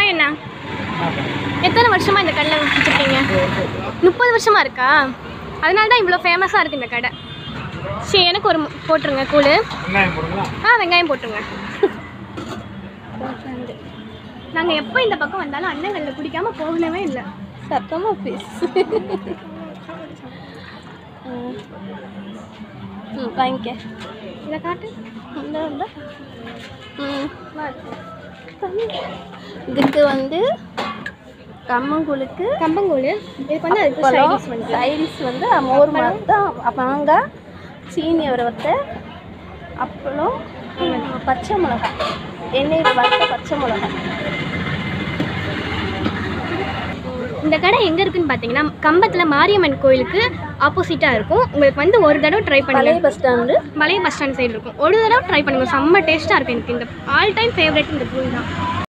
பேர் என்ன? எத்தனை வருஷமாக இந்த கடையில் வச்சுருக்கீங்க? 30 வருஷமாக இருக்கா? அதனால தான் இவ்வளோ ஃபேமஸாக இருக்குது இந்த கடை. சரி, எனக்கு ஒரு போட்டுருங்க கூழ். வெங்காயம் போட்டுருங்க. நாங்கள் எப்போ இந்த பக்கம் வந்தாலும் அண்ணங்களில் குடிக்காமல் போகவே இல்லை. சத்தமாக ப்ளீஸ். வாங்கிக்க. இதை காட்டு. இந்த இதுக்கு வந்து கம்மங்கூழுக்கு கம்பங்கூழ். இதுக்கு வந்து அதுக்கு சைடிஸ் வந்து மோர் மாத்தான், மாங்காய், சீனி வறுத்த, அப்புறம் பச்சை மிளகாய், எண்ணெயில் வறுத்த பச்சை மிளகாய். இந்த கடை எங்கே இருக்குன்னு பார்த்தீங்கன்னா கம்பத்தில் மாரியம்மன் கோயிலுக்கு ஆப்போசிட்டாக இருக்கும். உங்களுக்கு வந்து ஒரு தடவை ட்ரை பண்ணுங்க. பழைய பஸ் ஸ்டாண்ட் சைடு இருக்கும். ஒரு தடவை ட்ரை பண்ணுங்கள். செம்ம டேஸ்ட்டாக இருக்கும். எனக்கு இந்த ஆல் டைம் ஃபேவரட் இந்த கூழ் தான்.